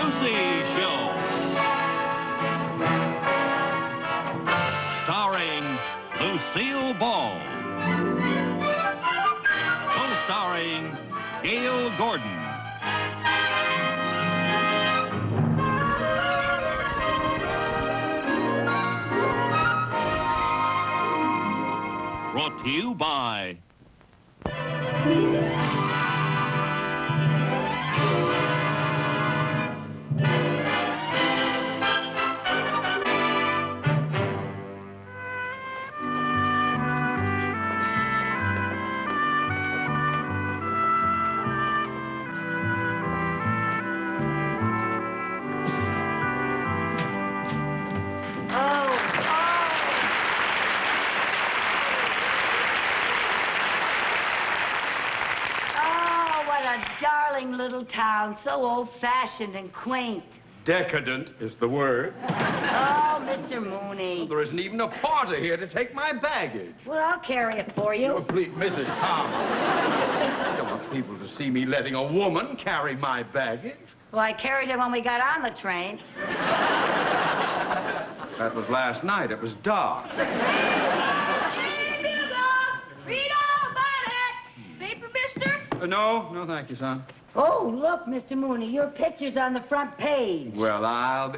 Lucy Show. Starring Lucille Ball. Co-starring Gale Gordon. Brought to you by little town, so old-fashioned and quaint. Decadent is the word. Oh, Mr. Mooney. Well, there isn't even a porter here to take my baggage. Well, I'll carry it for you. Oh, please, Mrs. Carmichael. I don't want people to see me letting a woman carry my baggage. Well, I carried it when we got on the train. That was last night. It was dark. No, thank you, son. Oh, look, Mr. Mooney, your picture's on the front page. Well,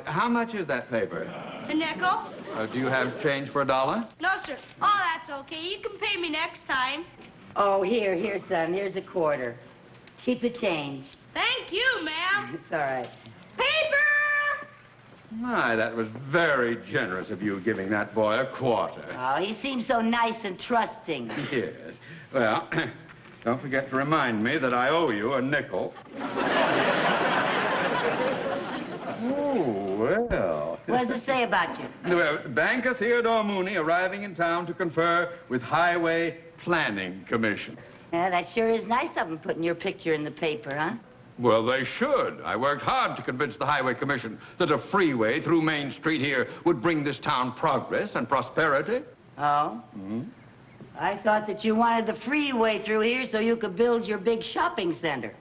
how much is that paper? A nickel. Do you have change for $1? No, sir. Oh, that's okay. You can pay me next time. Oh, here, son. Here's a quarter. Keep the change. Thank you, ma'am. It's all right. Paper! My, that was very generous of you giving that boy a quarter. Oh, he seems so nice and trusting. Yes. Well... Don't forget to remind me that I owe you a nickel. Oh, well. What does it say about you? Banker Theodore Mooney arriving in town to confer with Highway Planning Commission. Yeah, that sure is nice of them putting your picture in the paper, huh? Well, they should. I worked hard to convince the Highway Commission that a freeway through Main Street here would bring this town progress and prosperity. Oh? Mm-hmm. I thought that you wanted the freeway through here so you could build your big shopping center.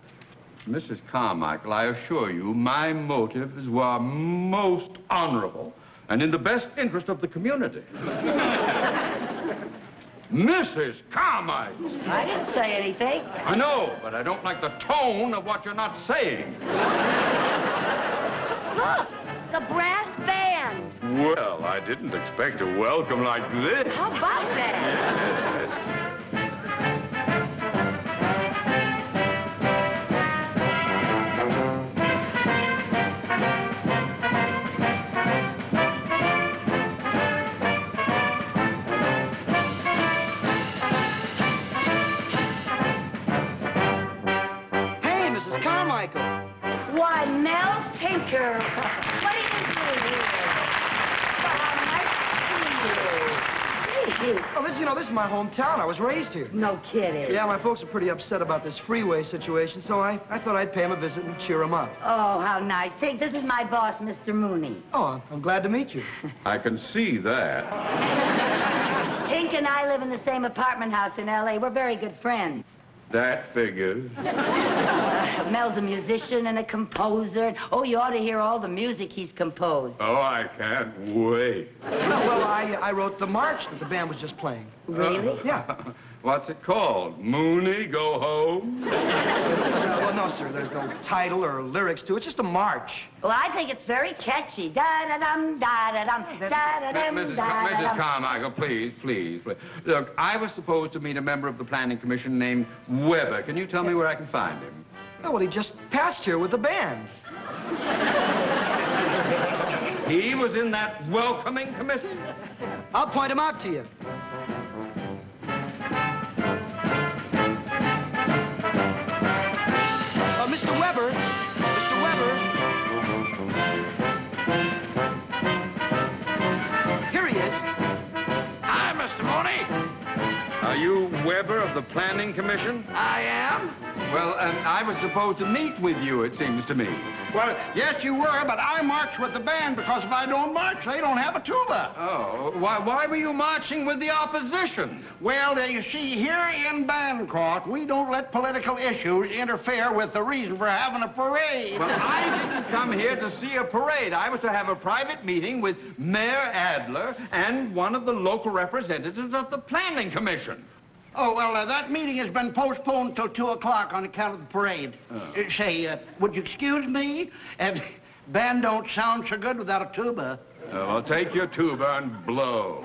Mrs. Carmichael, I assure you, my motives were most honorable and in the best interest of the community. Mrs. Carmichael! I didn't say anything. I know, but I don't like the tone of what you're not saying. Look, the brass band. Well, I didn't expect a welcome like this. How about that? Yes. Hey, Mrs. Carmichael. Why, Mel Tinker. What are you doing here? Well, how nice to see you. Oh, this is my hometown. I was raised here. No kidding. Yeah, my folks are pretty upset about this freeway situation, so I thought I'd pay them a visit and cheer them up. Oh, how nice. Tink, this is my boss, Mr. Mooney. Oh, I'm glad to meet you. I can see that. Tink and I live in the same apartment house in L.A. We're very good friends. That figures. Mel's a musician and a composer. Oh, you ought to hear all the music he's composed. Oh, I can't wait. Well, I wrote the march that the band was just playing. Really? Yeah. What's it called? Mooney, go home? Well, no, sir. There's no title or lyrics to it. It's just a march. Well, I think it's very catchy. Da-da-dum, da-da-dum, da-da-dum, Mrs. da-da-dum. Carmichael, please. Look, I was supposed to meet a member of the Planning Commission named Weber. Can you tell me where I can find him? Oh, well, he just passed here with the band. He was in that welcoming committee? I'll point him out to you. Mr. Weber. Mr. Weber. Here he is. Hi, Mr. Mooney. Are you Weber of the Planning Commission? I am. Well, I was supposed to meet with you, it seems to me. Well, yes, you were, but I marched with the band because if I don't march, they don't have a tuba. Oh, why were you marching with the opposition? Well, you see, here in Bancroft, we don't let political issues interfere with the reason for having a parade. Well, I didn't come here to see a parade. I was to have a private meeting with Mayor Adler and one of the local representatives of the Planning Commission. Oh, well, that meeting has been postponed till 2 o'clock on account of the parade. Say, would you excuse me? Band don't sound so good without a tuba. Well, take your tuba and blow.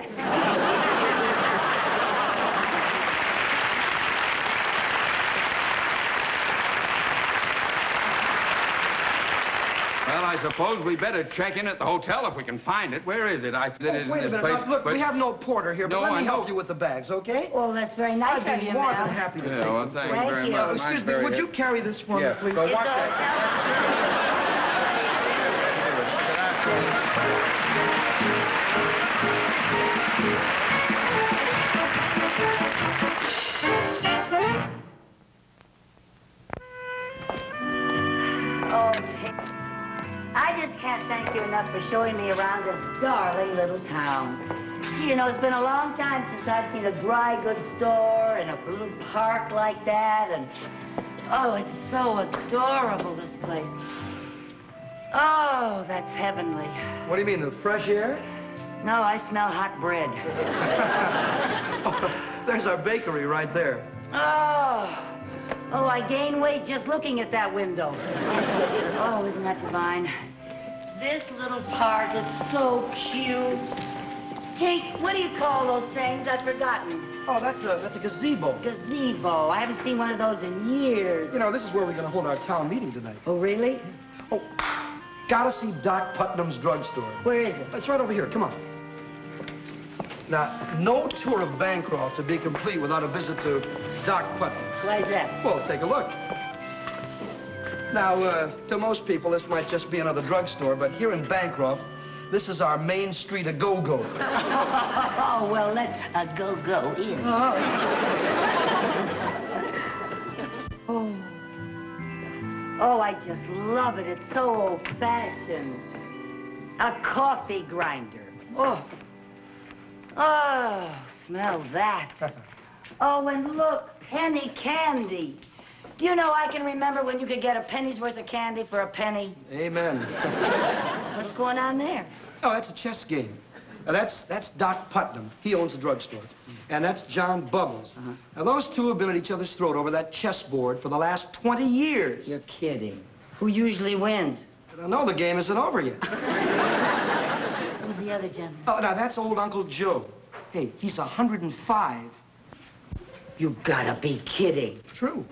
Well, I suppose we better check in at the hotel if we can find it. Where is it? Wait a minute. Place, Look, we have no porter here, but No, let I me know. help you with the bags, okay? Well, that's very nice I'd of be you, more Mel. than happy to take well, them. thank you Thank very you. much. Excuse me, would you carry this for me, please? Go It's watch a- Oh, I just can't thank you enough for showing me around this darling little town. Gee, you know, it's been a long time since I've seen a dry goods store and a little park like that, and oh, it's so adorable, this place. Oh, that's heavenly. What do you mean, the fresh air? No, I smell hot bread. There's our bakery right there. Oh, I gain weight just looking at that window. Oh, isn't that divine? This little park is so cute. Take, what do you call those things? I've forgotten. Oh, that's a gazebo. Gazebo. I haven't seen one of those in years. You know, this is where we're going to hold our town meeting tonight. Oh, really? Oh, gotta see Doc Putnam's drugstore. Where is it? It's right over here. Come on. Now, no tour of Bancroft to be complete without a visit to Doc Putnam's. Why is that? Well, take a look. Now, to most people, this might just be another drugstore, but here in Bancroft, this is our main street of go-go. Oh, well, let's go in. Oh, I just love it. It's so old-fashioned. A coffee grinder. Oh, smell that. Oh, and look, penny candy. Do you know I can remember when you could get a penny's worth of candy for a penny? Amen. What's going on there? Oh, that's a chess game. That's Doc Putnam. He owns the drugstore. And that's John Bubbles. Now, those two have been at each other's throat over that chessboard for the last 20 years. You're kidding. Who usually wins? I know the game isn't over yet. Who's the other gentleman? Oh, now, that's old Uncle Joe. Hey, he's 105. You gotta be kidding. True.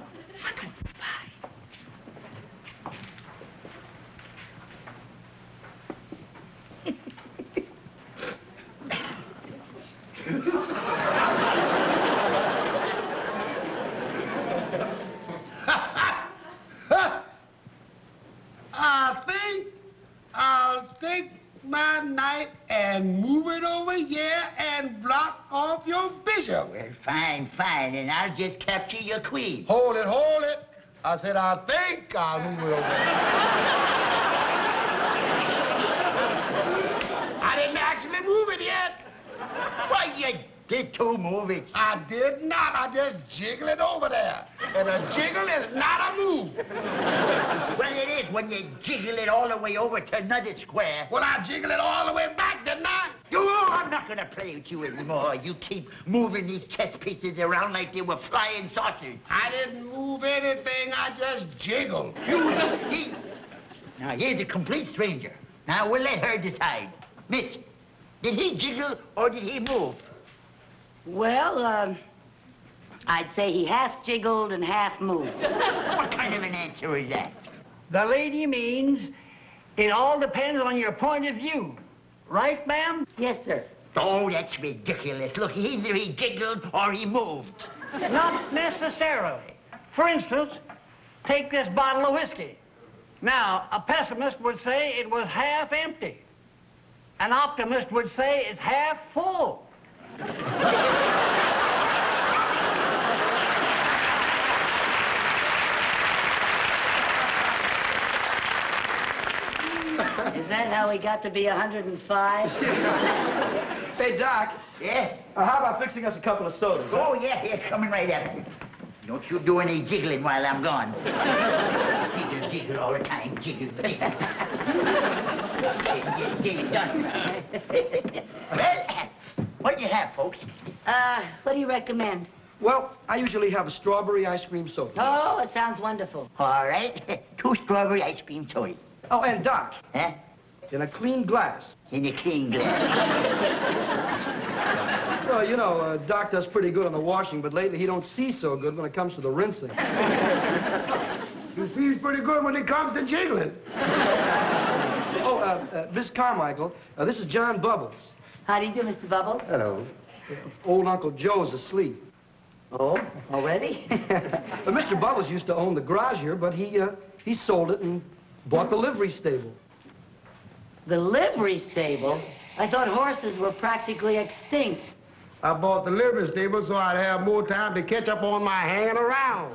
I'll take my knife and move it over here and block off your bishop. Well, fine, fine, and I'll just capture your queen. Hold it, hold it. I said, I think I'll move it over. I didn't actually move it yet. Why, you did too move it. I did not. I just jiggle it over there. And a jiggle is not a move. Well, it is when you jiggle it all the way over to another square. Well, I jiggle it all the way back, didn't I? I'm not gonna play with you anymore. You keep moving these chess pieces around like they were flying saucers. I didn't move anything. I just jiggled. Now, here's a complete stranger. Now, we'll let her decide. Miss, did he jiggle or did he move? Well, I'd say he half jiggled and half moved. What kind of an answer is that? The lady means it all depends on your point of view. Right, ma'am? Yes, sir. Oh, that's ridiculous. Look, either he jiggled or he moved. Not necessarily. For instance, take this bottle of whiskey. Now, a pessimist would say it was half empty. An optimist would say it's half full. Is that how we got to be 105? Hey, Doc. Yeah? How about fixing us a couple of sodas? Oh, yeah, coming right up. Don't you do any jiggling while I'm gone. Jiggle, jiggle all the time, jiggle, jiggle. Get done. Well, what do you have, folks? What do you recommend? Well, I usually have a strawberry ice cream soda. Oh, it sounds wonderful. All right, 2 strawberry ice cream soda. Oh, and Doc, Huh? in a clean glass. In a clean glass. Well, you know, Doc does pretty good on the washing, but lately he don't see so good when it comes to the rinsing. He sees pretty good when it comes to jiggling. Miss Carmichael, this is John Bubbles. How do you do, Mr. Bubble? Hello. Old Uncle Joe's asleep. Oh, already? Mr. Bubbles used to own the garage here, but he sold it and bought the livery stable. The livery stable? I thought horses were practically extinct. I bought the livery stable so I'd have more time to catch up on my hanging around.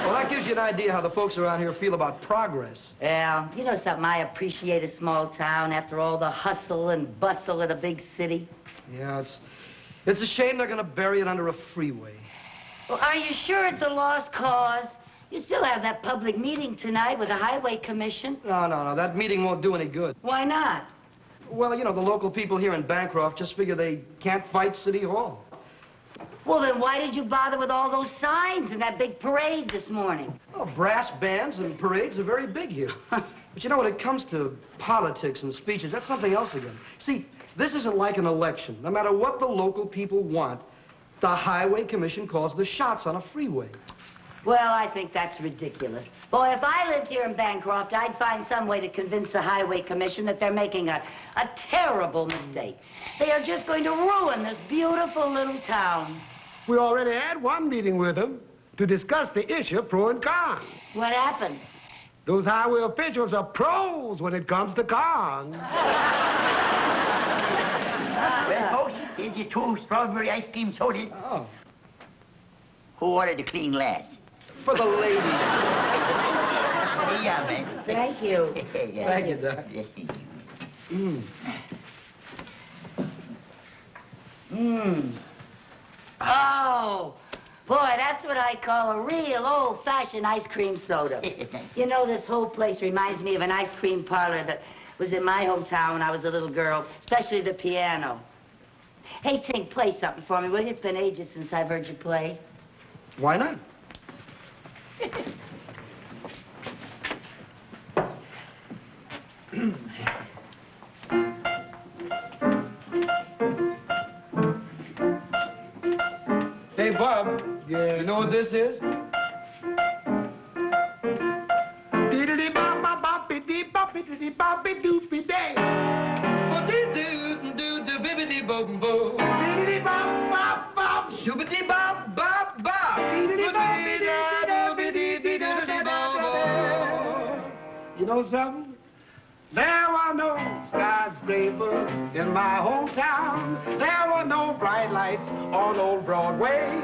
Well, that gives you an idea how the folks around here feel about progress. Yeah, you know something, I appreciate a small town after all the hustle and bustle of a big city. Yeah, it's a shame they're gonna bury it under a freeway. Well, are you sure it's a lost cause? You still have that public meeting tonight with the Highway Commission. No, that meeting won't do any good. Why not? Well, you know, the local people here in Bankro just figure they can't fight City Hall. Well, then why did you bother with all those signs and that big parade this morning? Well, brass bands and parades are very big here. But you know, when it comes to politics and speeches, that's something else again. See, this isn't like an election. No matter what the local people want, the Highway Commission calls the shots on a freeway. Well, I think that's ridiculous. Boy, if I lived here in Bancroft, I'd find some way to convince the Highway Commission that they're making a terrible mistake. They are just going to ruin this beautiful little town. We already had one meeting with them to discuss the issue pro and con. What happened? Those highway officials are pros when it comes to con. Well, folks, here's your 2 strawberry ice cream sodas. Oh. Who ordered the clean glass? For the lady. Yeah, man. Thank you. Yeah. Thank you, Doc. Yes, thank you. Oh, boy, that's what I call a real old-fashioned ice cream soda. You know, this whole place reminds me of an ice cream parlor that was in my hometown when I was a little girl, especially the piano. Hey, Tink, play something for me, will you? It's been ages since I've heard you play. Why not? Hey, Bob. Yeah. You know what this is? Diddly-bop-bop-bop-biddly-bop-biddly-bop-biddly-doopy-day. Bibbidi-bop-bop. Diddly-bop-bop-bop. Shoobity-bop-bop-bop. You know something? There were no skyscrapers in my hometown. There were no bright lights on old Broadway.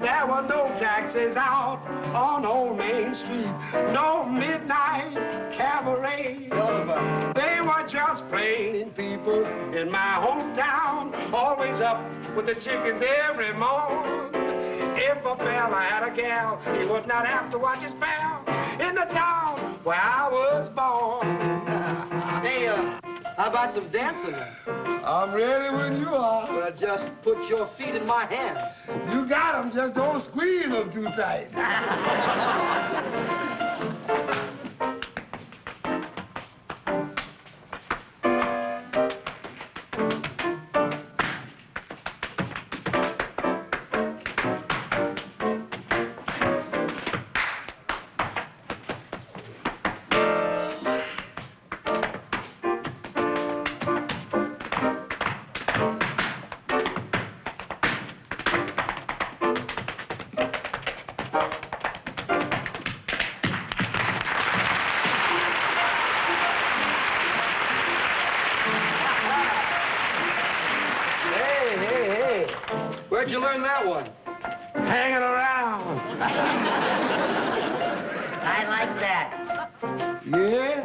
There were no taxis out on old Main Street. No midnight cabaret. They were just plain people in my hometown. Always up with the chickens every morning. If a fella had a gal, he would not have to watch his pal in the town where I was born. Hey, how about some dancing then? I'm ready when you are. Well, just put your feet in my hands. You got them, just don't squeeze them too tight. Where'd you learn that one? Hanging around. I like that. Yeah?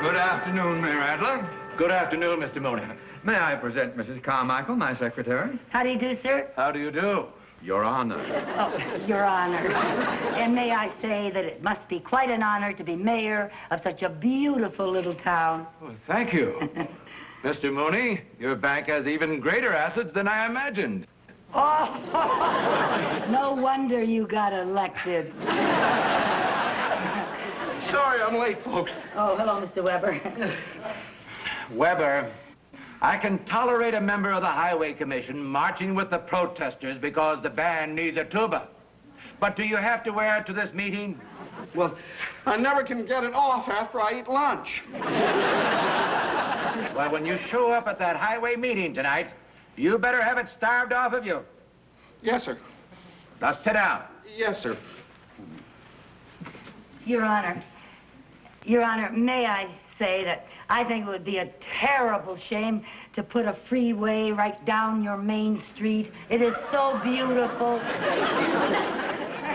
Good afternoon, Mayor Adler. Good afternoon, Mr. Mooney. May I present Mrs. Carmichael, my secretary? How do you do, sir? How do you do? Your Honor. Oh, Your Honor. And may I say that it must be quite an honor to be mayor of such a beautiful little town. Well, thank you. Mr. Mooney, your bank has even greater assets than I imagined. Oh, no wonder you got elected. Sorry I'm late, folks. Oh, hello, Mr. Weber. Weber, I can tolerate a member of the Highway Commission marching with the protesters because the band needs a tuba. But do you have to wear it to this meeting? Well, I never can get it off after I eat lunch. Well, when you show up at that highway meeting tonight, you better have it starved off of you. Yes, sir. Now sit down. Yes, sir. Your Honor, may I say that I think it would be a terrible shame to put a freeway right down your main street. It is so beautiful.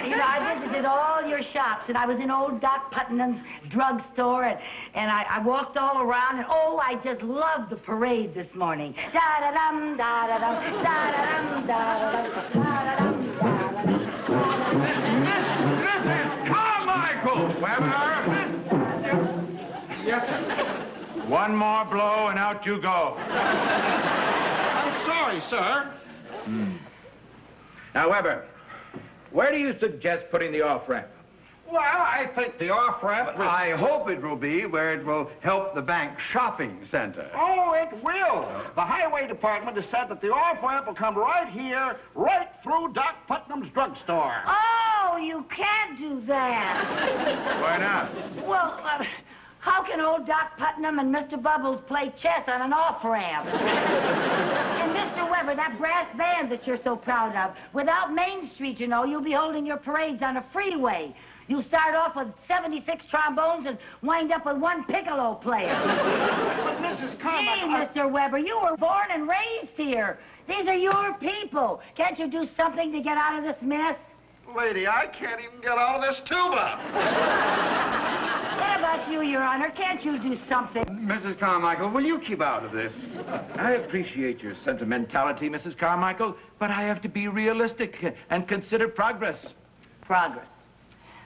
You know, I visited all your shops, and I was in old Doc Putnam's drugstore, and I walked all around, and oh, I just loved the parade this morning. Da-da-dum, da-da-dum, da-da-dum, da-da-dum, da-da-dum, da-da-dum. Mrs. Carmichael! Weber! Yes, sir. One more blow and out you go. I'm sorry, sir. Now, Weber, where do you suggest putting the off-ramp? Well, I think the off-ramp... I hope it will be where it will help the bank shopping center. Oh, it will. The highway department has said that the off-ramp will come right here, right through Doc Putnam's drugstore. Oh, you can't do that. Why not? Well, how can old Doc Putnam and Mr. Bubbles play chess on an off-ramp? And Mr. Weber, that brass band that you're so proud of, without Main Street, you know, you'll be holding your parades on a freeway. You'll start off with 76 trombones and wind up with one piccolo player. But Mrs. Carmichael... Gee, Mr. Weber, you were born and raised here. These are your people. Can't you do something to get out of this mess? Lady, I can't even get out of this tuba. What about you, Your Honor? Can't you do something? Mrs. Carmichael, will you keep out of this? I appreciate your sentimentality, Mrs. Carmichael, but I have to be realistic and consider progress. Progress.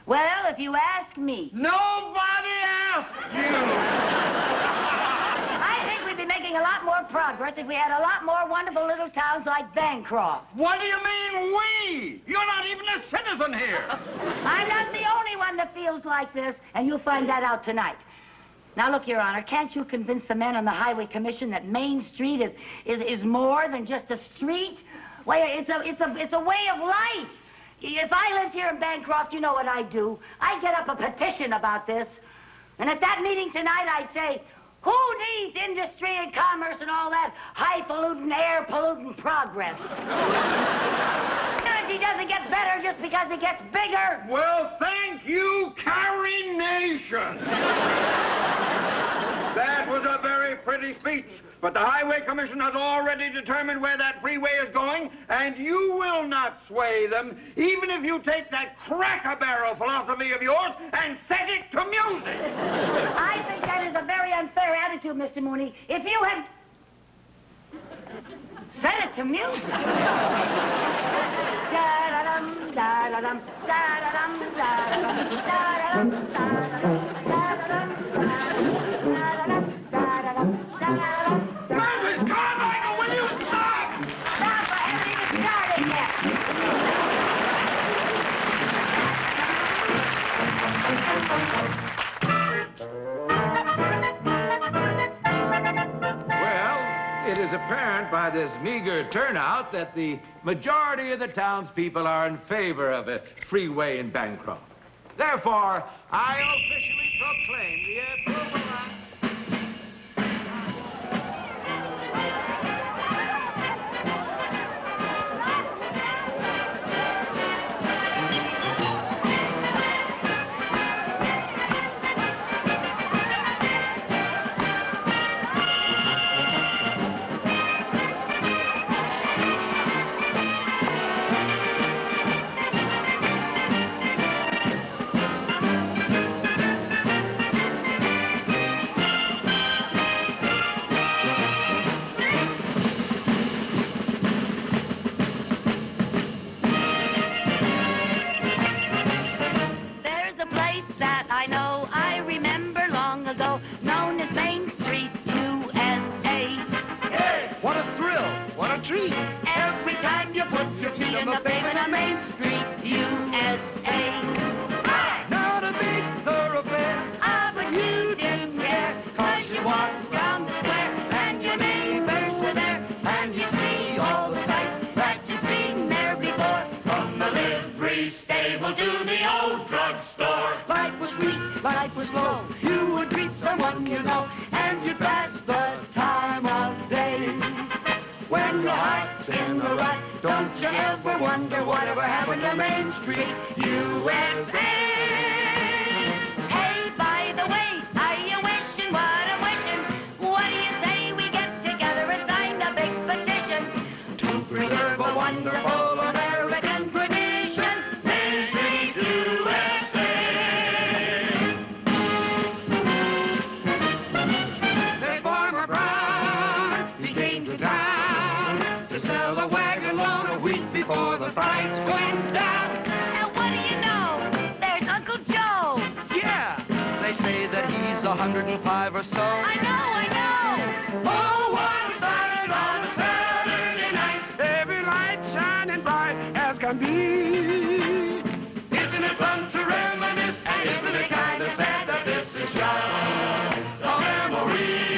Well, if you ask me... Nobody asked you. I think we'd be making a lot more progress if we had a lot more wonderful little towns like Bankro. What do you mean, we? You're not even a citizen here. I'm not the only one that feels like this, and you'll find that out tonight. Now, look, Your Honor, can't you convince the men on the Highway Commission that Main Street is more than just a street? Well, it's a way of life. If I lived here in Bancroft, you know what I'd do. I'd get up a petition about this. And at that meeting tonight, I'd say, Who needs industry and commerce and all that high-polluting, air-polluting progress? Energy doesn't get better just because it gets bigger. Well, thank you, Carrie Nation. That was a very pretty speech, but the Highway Commission has already determined where that freeway is going, and you will not sway them, even if you take that crack-a-barrel philosophy of yours and set it to music. I think that is a very unfair attitude, Mr. Mooney. If you had set it to music. Da-da-dum, da-da-dum, da-da-dum, da-da-dum, da-da-dum, da-da-dum, da-da-dum, Mrs. Carmichael, will you stop? Stop, I haven't even started yet. Well, it is apparent by this meager turnout that the majority of the townspeople are in favor of a freeway in Bankro. Therefore, I officially proclaim the approval of... known as Main Street, USA. Hey, what a thrill, what a treat. Every time you put your feet on the pavement of Main Street, USA. Not a big thoroughfare. Ah, but you didn't care, 'cause you walked down the square, and your neighbors were there, and you see all the sights that you've seen there before, from the livery stable to the old drugstore. Life was sweet, life was low, you would greet someone you know, and you'd pass the time of day. When your heart's in the rut, don't you ever wonder whatever happened to Main Street, USA. Hey, by the way, are you wishing what I'm wishing? What do you say we get together and sign a big petition to preserve a wonderful American tradition, Main Street, USA. There's Farmer Brown, he came to town to sell a wagon load of wheat before the price went down. And what do you know? There's Uncle Joe. Yeah, they say that he's 105 or so. I know. Oh, one side on a Saturday night, every light shining bright as can be. Isn't it fun to reminisce, and isn't it kind of sad that this is just a memory?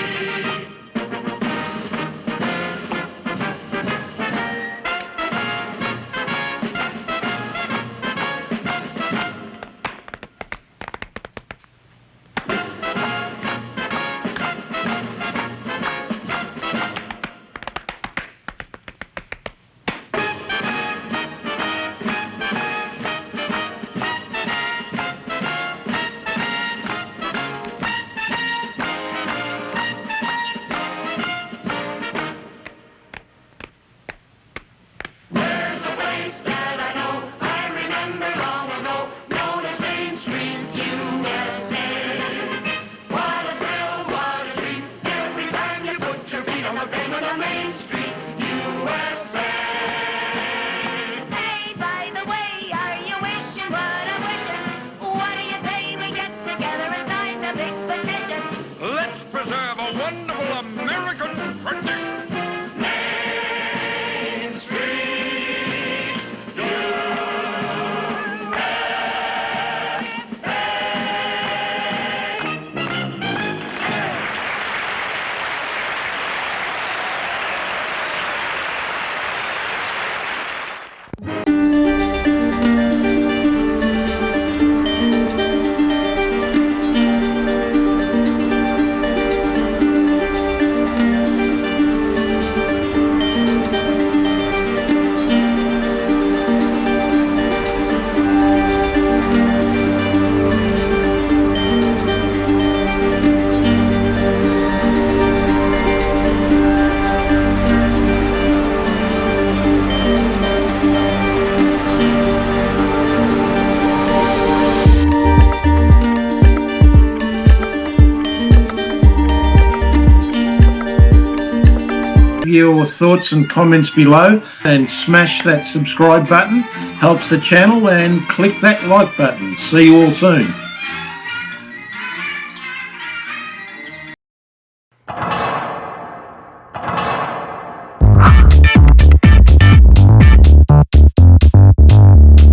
your thoughts and comments below and smash that subscribe button. Helps the channel, and click that like button. See you all soon.